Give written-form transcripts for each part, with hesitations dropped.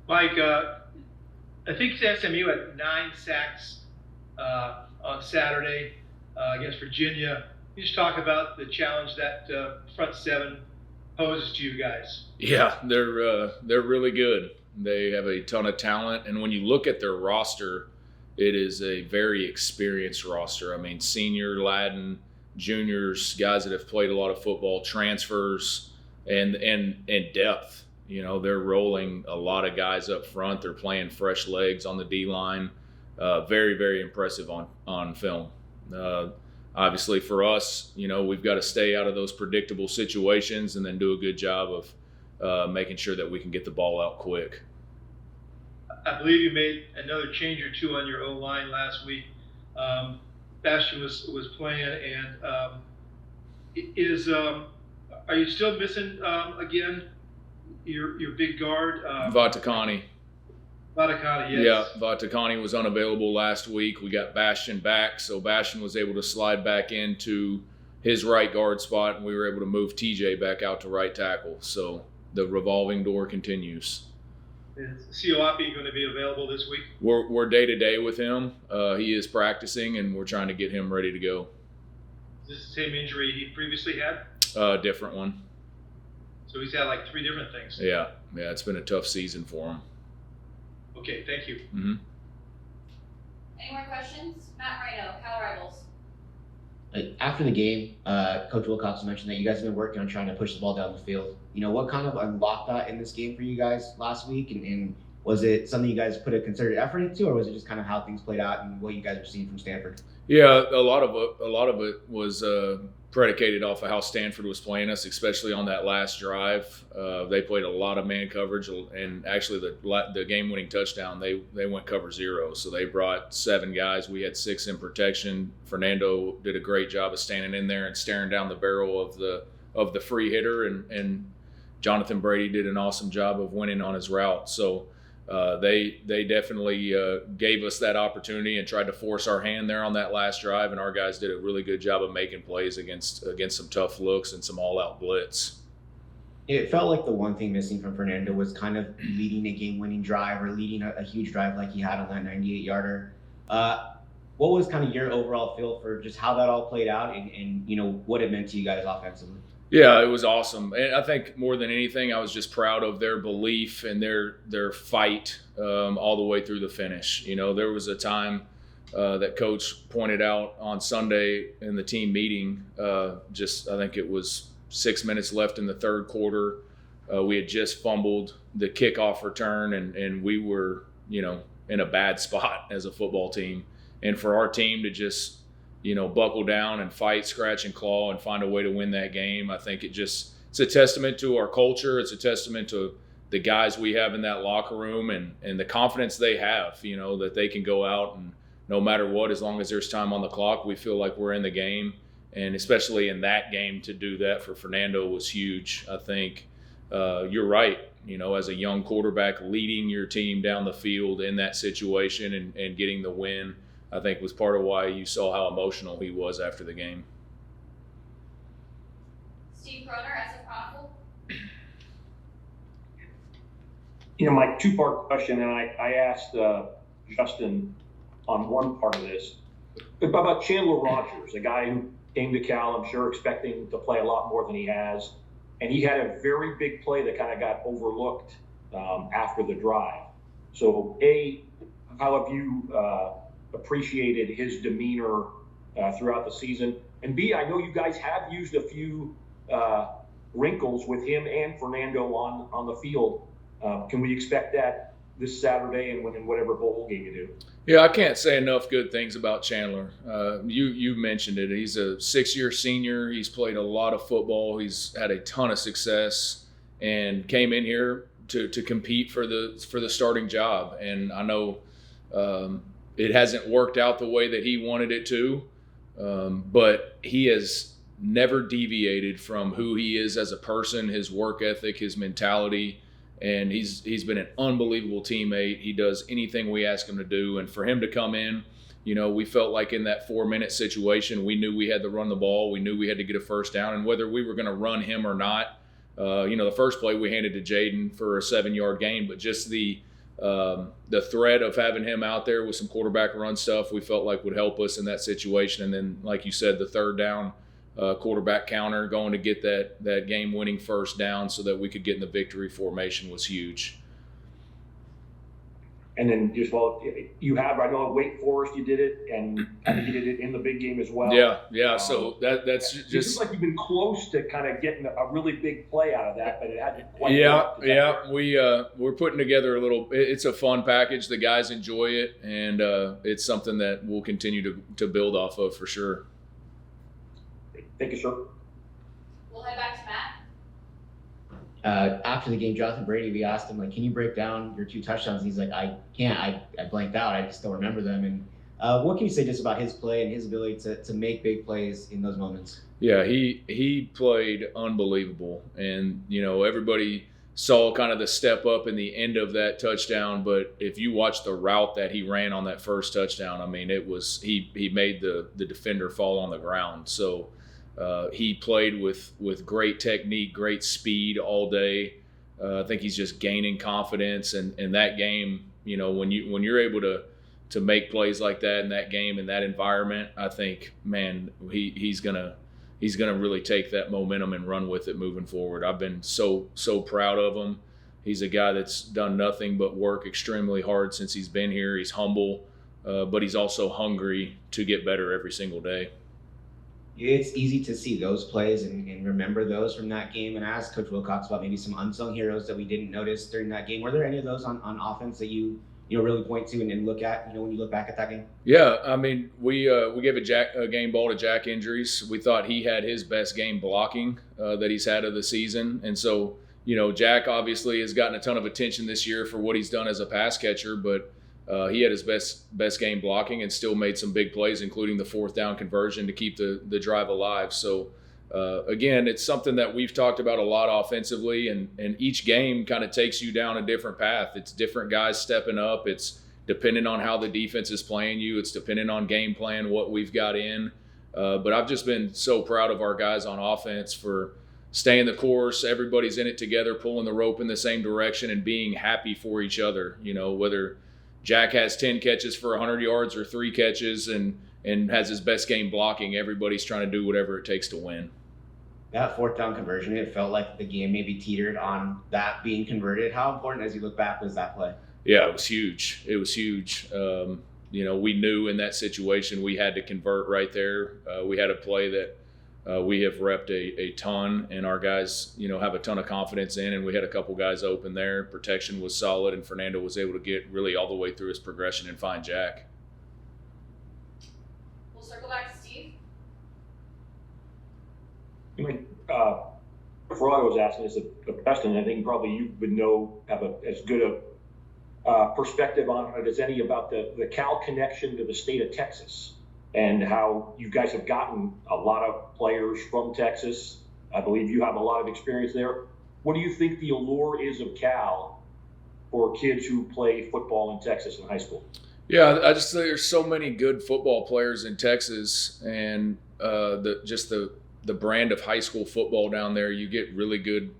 Mike, I think SMU had 9 sacks on Saturday against Virginia. Can you just talk about the challenge that front seven poses to you guys? Yeah, they're really good. They have a ton of talent, and when you look at their roster, it is a very experienced roster. I mean, senior, Latin, juniors, guys that have played a lot of football, transfers, and depth. You know, they're rolling a lot of guys up front. They're playing fresh legs on the D line. Very, very impressive on film. Uh, Obviously, for us, you know, we've got to stay out of those predictable situations and then do a good job of making sure that we can get the ball out quick. I believe you made another change or two on your O line last week. Um, Bastion was playing, and is are you still missing again your big guard Vatakani. Badakani? Yeah, Yes. Vatakani was unavailable last week. We got Bastion back, so Bastion was able to slide back into his right guard spot, and we were able to move TJ back out to right tackle. So the revolving door continues. Is Sioapi going to be available this week? We're day to day with him. He is practicing, and we're trying to get him ready to go. Is this the same injury he previously had? Different one. So he's had like 3 different things. Yeah, it's been a tough season for him. Okay, thank you. Mm-hmm. Any more questions? Matt Rhino, Cal Rivals. After the game, Coach Wilcox mentioned that you guys have been working on trying to push the ball down the field. You know, what kind of unlocked that in this game for you guys last week? And was it something you guys put a concerted effort into, or was it just kind of how things played out and what you guys are seeing from Stanford? Yeah, a lot of it was predicated off of how Stanford was playing us, especially on that last drive. They played a lot of man coverage, and actually the game-winning touchdown they went cover zero, so they brought 7 guys. We had 6 in protection. Fernando did a great job of standing in there and staring down the barrel of the free hitter, and Jonathan Brady did an awesome job of winning on his route. So. They definitely gave us that opportunity and tried to force our hand there on that last drive, and our guys did a really good job of making plays against some tough looks and some all-out blitz. It felt like the one thing missing from Fernando was kind of leading a game-winning drive or leading a huge drive like he had on that 98-yarder. What was kind of your overall feel for just how that all played out and you know what it meant to you guys offensively? Yeah, it was awesome, and I think more than anything, I was just proud of their belief and their fight all the way through the finish. You know, there was a time that Coach pointed out on Sunday in the team meeting. I think it was 6 minutes left in the third quarter. We had just fumbled the kickoff return, and we were, you know, in a bad spot as a football team. And for our team to just buckle down and fight, scratch and claw, and find a way to win that game. I think it's a testament to our culture. It's a testament to the guys we have in that locker room and the confidence they have, that they can go out and no matter what, as long as there's time on the clock, we feel like we're in the game. And especially in that game, to do that for Fernando was huge. I think you're right. As a young quarterback, leading your team down the field in that situation and getting the win, I think was part of why you saw how emotional he was after the game. Steve Croner, SF Chronicle. My 2-part question, and I asked Justin on one part of this about Chandler Rogers, a guy who came to Cal, I'm sure expecting to play a lot more than he has, and he had a very big play that kind of got overlooked after the drive. So, A, how have you appreciated his demeanor throughout the season? And B, I know you guys have used a few wrinkles with him and Fernando on the field. Can we expect that this Saturday and in whatever bowl game you do? Yeah, I can't say enough good things about Chandler. You mentioned it. He's a 6-year senior. He's played a lot of football. He's had a ton of success and came in here to compete for the starting job. And I know it hasn't worked out the way that he wanted it to, but he has never deviated from who he is as a person, his work ethic, his mentality, and he's been an unbelievable teammate. He does anything we ask him to do, and for him to come in, we felt like in that 4-minute situation, we knew we had to run the ball, we knew we had to get a first down, and whether we were going to run him or not, the first play we handed to Jaden for a 7-yard gain, but just the the threat of having him out there with some quarterback run stuff, we felt like would help us in that situation. And then, like you said, the third down quarterback counter, going to get that game-winning first down so that we could get in the victory formation was huge. And then just, well, you have, I know at Wake Forest you did it, and I think you did it in the big game as well. Yeah. So that's It just. seems like you've been close to kind of getting a really big play out of that, but it hadn't quite worked. We're putting together a little. It's a fun package. The guys enjoy it, and it's something that we'll continue to build off of for sure. Thank you, sir. We'll head back to Matt. After the game, Jonathan Brady, we asked him, like, can you break down your 2 touchdowns? And he's like, I can't. I blanked out. I just don't remember them. And what can you say just about his play and his ability to make big plays in those moments? Yeah, he played unbelievable. And, everybody saw kind of the step up in the end of that touchdown. But if you watch the route that he ran on that first touchdown, I mean, it was he made the defender fall on the ground. So he played with great technique, great speed all day. I think he's just gaining confidence. And in that game, when you're able to make plays like that in that game, in that environment, I think, man, he's gonna really take that momentum and run with it moving forward. I've been so proud of him. He's a guy that's done nothing but work extremely hard since he's been here. He's humble, but he's also hungry to get better every single day. It's easy to see those plays and remember those from that game. And I asked Coach Wilcox about maybe some unsung heroes that we didn't notice during that game. Were there any of those on offense that you really point to and look at, when you look back at that game? Yeah, I mean, we gave a game ball to Jack Injuries. We thought he had his best game blocking that he's had of the season. And so, Jack obviously has gotten a ton of attention this year for what he's done as a pass catcher, but he had his best game blocking and still made some big plays, including the 4th down conversion to keep the drive alive. So, again, it's something that we've talked about a lot offensively, and each game kind of takes you down a different path. It's different guys stepping up. It's depending on how the defense is playing you. It's depending on game plan, what we've got in. But I've just been so proud of our guys on offense for staying the course. Everybody's in it together, pulling the rope in the same direction and being happy for each other. Whether Jack has 10 catches for 100 yards or 3 catches and has his best game blocking, everybody's trying to do whatever it takes to win. That 4th down conversion, it felt like the game maybe teetered on that being converted. How important, as you look back, was that play? Yeah, it was huge. It was huge. We knew in that situation we had to convert right there. We had a play that we have repped a ton, and our guys, have a ton of confidence in, and we had a couple guys open there. Protection was solid, and Fernando was able to get really all the way through his progression and find Jack. We'll circle back to Steve. I mean, Ferraro was asking us a question. I think probably you would have as good a perspective on it as any about the Cal connection to the state of Texas and how you guys have gotten a lot of players from Texas. I believe you have a lot of experience there. What do you think the allure is of Cal for kids who play football in Texas in high school? Yeah, I just think there's so many good football players in Texas, and the brand of high school football down there, you get really good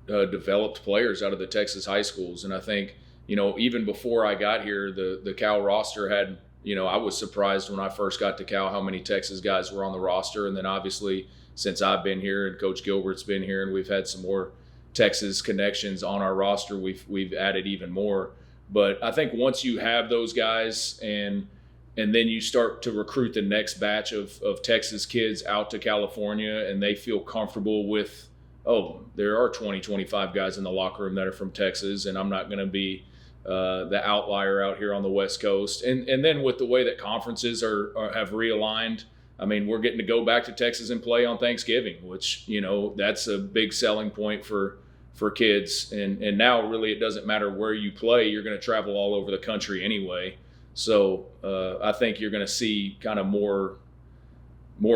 developed players out of the Texas high schools. And I think, even before I got here, the Cal roster had, I was surprised when I first got to Cal how many Texas guys were on the roster. And then obviously since I've been here and Coach Gilbert's been here and we've had some more Texas connections on our roster, we've added even more. But I think once you have those guys and then you start to recruit the next batch of Texas kids out to California and they feel comfortable with, there are 20, 25 guys in the locker room that are from Texas, and I'm not going to be the outlier out here on the West Coast. And then with the way that conferences have realigned, I mean, we're getting to go back to Texas and play on Thanksgiving, which, that's a big selling point for kids. And now really it doesn't matter where you play, you're going to travel all over the country anyway. So I think you're going to see kind of more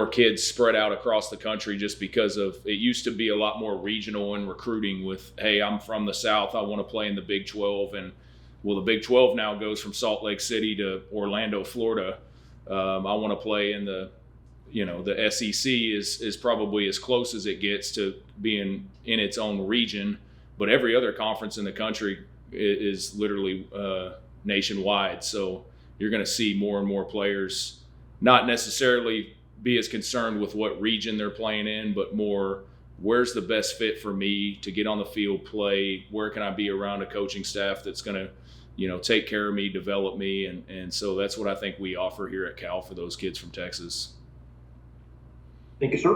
kids spread out across the country just because of it used to be a lot more regional in recruiting with, hey, I'm from the South, I want to play in the Big 12. And well, the Big 12 now goes from Salt Lake City to Orlando, Florida. I want to play in the SEC is probably as close as it gets to being in its own region, but every other conference in the country is literally nationwide. So you're going to see more and more players not necessarily be as concerned with what region they're playing in, but more where's the best fit for me to get on the field, play, where can I be around a coaching staff that's going to, take care of me, develop me. And so that's what I think we offer here at Cal for those kids from Texas. Thank you, sir.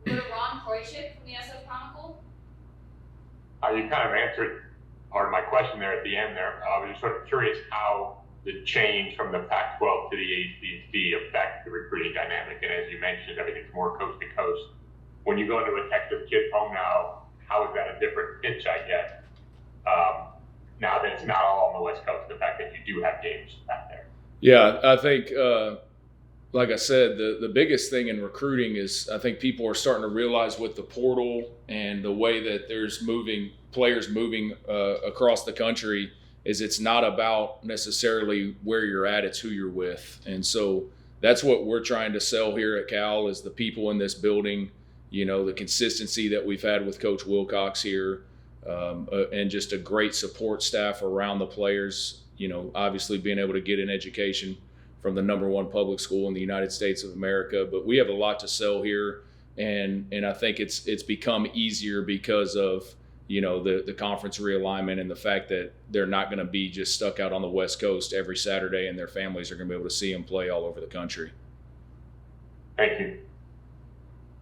Go to Ron Kroichik from the SF Chronicle. You kind of answered part of my question there at the end there. I was just sort of curious how the change from the Pac-12 to the ACC affect the recruiting dynamic. And as you mentioned, everything's more coast to coast. When you go into a Texas kid's home now, how is that a different pitch, I guess? Now that it's not all on the West Coast, the fact that you do have games back there. Yeah, I think, like I said, the biggest thing in recruiting is I think people are starting to realize with the portal and the way that there's players moving across the country is it's not about necessarily where you're at, it's who you're with. And so that's what we're trying to sell here at Cal is the people in this building, the consistency that we've had with Coach Wilcox here, and just a great support staff around the players, obviously being able to get an education from the #1 public school in the United States of America. But we have a lot to sell here, and I think it's become easier because of the conference realignment and the fact that they're not going to be just stuck out on the West Coast every Saturday, and their families are going to be able to see them play all over the country. Thank you.